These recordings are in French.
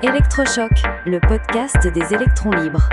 Électrochoc, le podcast des électrons libres.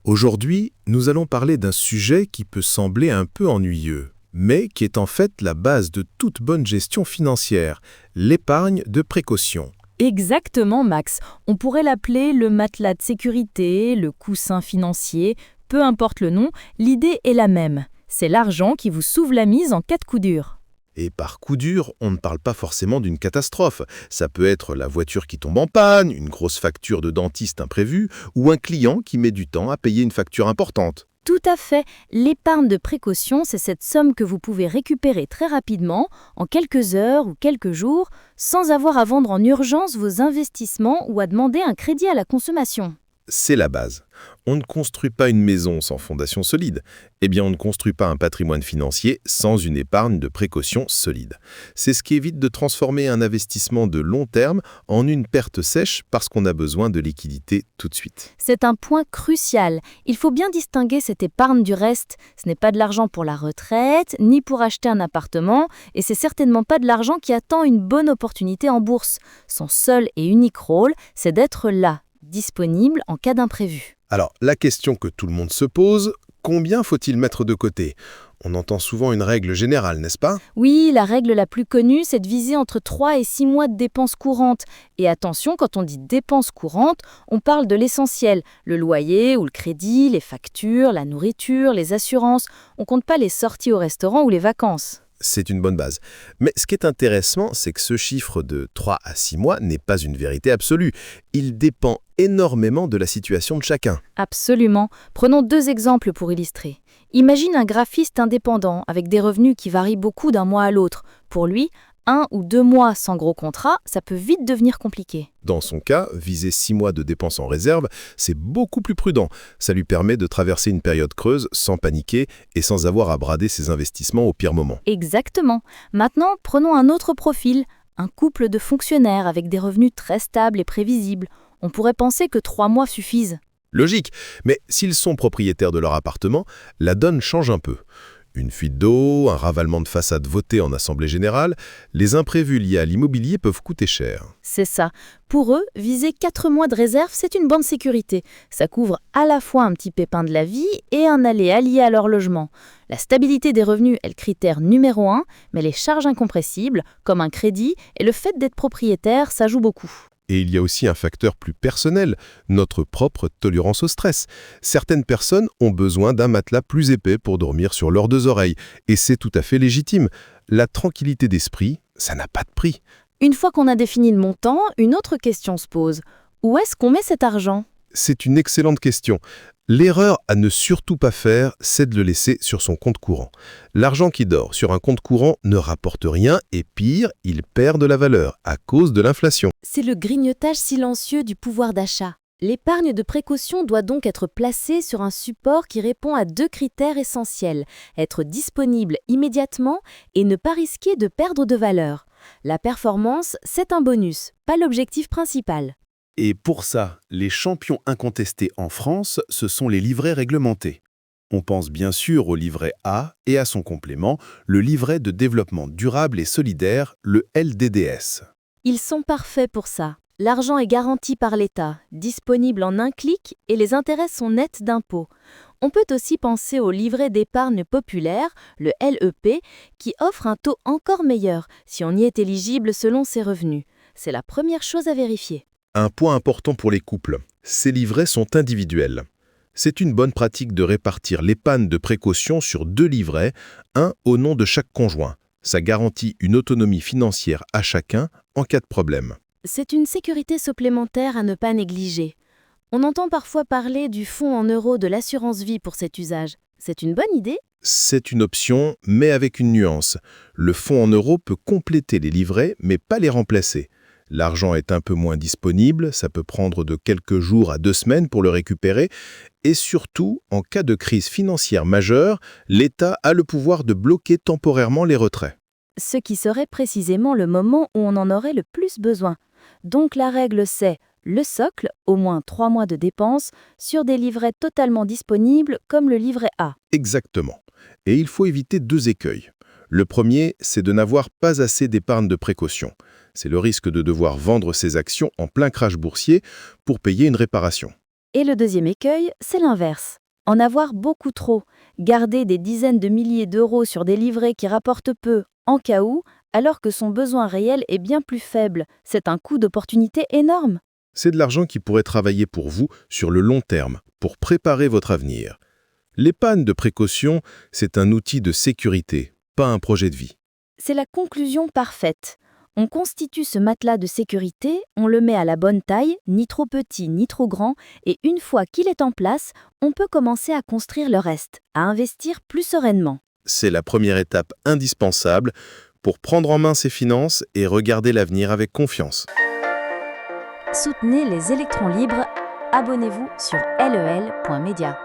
Aujourd'hui, nous allons parler d'un sujet qui peut sembler un peu ennuyeux, mais qui est en fait la base de toute bonne gestion financière, l'épargne de précaution. Exactement, Max. On pourrait l'appeler le matelas de sécurité, le coussin financier, peu importe le nom, l'idée est la même. C'est l'argent qui vous sauve la mise en cas de coup dur. Et par coup dur, on ne parle pas forcément d'une catastrophe. Ça peut être la voiture qui tombe en panne, une grosse facture de dentiste imprévue, ou un client qui met du temps à payer une facture importante. Tout à fait. L'épargne de précaution, c'est cette somme que vous pouvez récupérer très rapidement, en quelques heures ou quelques jours, sans avoir à vendre en urgence vos investissements ou à demander un crédit à la consommation. C'est la base. On ne construit pas une maison sans fondation solide. Eh bien, on ne construit pas un patrimoine financier sans une épargne de précaution solide. C'est ce qui évite de transformer un investissement de long terme en une perte sèche parce qu'on a besoin de liquidité tout de suite. C'est un point crucial. Il faut bien distinguer cette épargne du reste. Ce n'est pas de l'argent pour la retraite, ni pour acheter un appartement, et c'est certainement pas de l'argent qui attend une bonne opportunité en bourse. Son seul et unique rôle, c'est d'être là, disponible en cas d'imprévu. Alors, la question que tout le monde se pose, combien faut-il mettre de côté ? On entend souvent une règle générale, n'est-ce pas ? Oui, la règle la plus connue, c'est de viser entre 3 et 6 mois de dépenses courantes. Et attention, quand on dit dépenses courantes, on parle de l'essentiel, le loyer ou le crédit, les factures, la nourriture, les assurances. On compte pas les sorties au restaurant ou les vacances. C'est une bonne base. Mais ce qui est intéressant, c'est que ce chiffre de 3 à 6 mois n'est pas une vérité absolue. Il dépend énormément de la situation de chacun. Absolument. Prenons 2 exemples pour illustrer. Imagine un graphiste indépendant avec des revenus qui varient beaucoup d'un mois à l'autre. Pour lui, 1 ou 2 mois sans gros contrat, ça peut vite devenir compliqué. Dans son cas, viser 6 mois de dépenses en réserve, c'est beaucoup plus prudent. Ça lui permet de traverser une période creuse sans paniquer et sans avoir à brader ses investissements au pire moment. Exactement. Maintenant, prenons un autre profil, un couple de fonctionnaires avec des revenus très stables et prévisibles. On pourrait penser que 3 mois suffisent. Logique, mais s'ils sont propriétaires de leur appartement, la donne change un peu. Une fuite d'eau, un ravalement de façade voté en assemblée générale, les imprévus liés à l'immobilier peuvent coûter cher. C'est ça. Pour eux, viser 4 mois de réserve, c'est une bonne sécurité. Ça couvre à la fois un petit pépin de la vie et un aléa lié à leur logement. La stabilité des revenus est le critère numéro 1, mais les charges incompressibles, comme un crédit et le fait d'être propriétaire, ça joue beaucoup. Et il y a aussi un facteur plus personnel, notre propre tolérance au stress. Certaines personnes ont besoin d'un matelas plus épais pour dormir sur leurs 2 oreilles, et c'est tout à fait légitime. La tranquillité d'esprit, ça n'a pas de prix. Une fois qu'on a défini le montant, une autre question se pose. Où est-ce qu'on met cet argent ? C'est une excellente question. L'erreur à ne surtout pas faire, c'est de le laisser sur son compte courant. L'argent qui dort sur un compte courant ne rapporte rien et pire, il perd de la valeur à cause de l'inflation. C'est le grignotage silencieux du pouvoir d'achat. L'épargne de précaution doit donc être placée sur un support qui répond à 2 critères essentiels, être disponible immédiatement et ne pas risquer de perdre de valeur. La performance, c'est un bonus, pas l'objectif principal. Et pour ça, les champions incontestés en France, ce sont les livrets réglementés. On pense bien sûr au livret A et à son complément, le livret de développement durable et solidaire, le LDDS. Ils sont parfaits pour ça. L'argent est garanti par l'État, disponible en un clic et les intérêts sont nets d'impôts. On peut aussi penser au livret d'épargne populaire, le LEP, qui offre un taux encore meilleur si on y est éligible selon ses revenus. C'est la première chose à vérifier. Un point important pour les couples, ces livrets sont individuels. C'est une bonne pratique de répartir l'épargne de précaution sur 2 livrets, un au nom de chaque conjoint. Ça garantit une autonomie financière à chacun en cas de problème. C'est une sécurité supplémentaire à ne pas négliger. On entend parfois parler du fonds en euros de l'assurance vie pour cet usage. C'est une bonne idée ? C'est une option, mais avec une nuance. Le fonds en euros peut compléter les livrets, mais pas les remplacer. L'argent est un peu moins disponible, ça peut prendre de quelques jours à 2 semaines pour le récupérer. Et surtout, en cas de crise financière majeure, l'État a le pouvoir de bloquer temporairement les retraits. Ce qui serait précisément le moment où on en aurait le plus besoin. Donc la règle c'est Le socle, au moins 3 mois de dépenses, sur des livrets totalement disponibles comme le livret A. Exactement. Et il faut éviter 2 écueils. Le premier, c'est de n'avoir pas assez d'épargne de précaution. C'est le risque de devoir vendre ses actions en plein crash boursier pour payer une réparation. Et le deuxième écueil, c'est l'inverse. En avoir beaucoup trop, garder des dizaines de milliers d'euros sur des livrets qui rapportent peu, en cas où, alors que son besoin réel est bien plus faible, c'est un coût d'opportunité énorme. C'est de l'argent qui pourrait travailler pour vous sur le long terme, pour préparer votre avenir. L'épargne de précaution, c'est un outil de sécurité, pas un projet de vie. C'est la conclusion parfaite. On constitue ce matelas de sécurité, on le met à la bonne taille, ni trop petit ni trop grand, et une fois qu'il est en place, on peut commencer à construire le reste, à investir plus sereinement. C'est la première étape indispensable pour prendre en main ses finances et regarder l'avenir avec confiance. Soutenez les électrons libres. Abonnez-vous sur lel.media.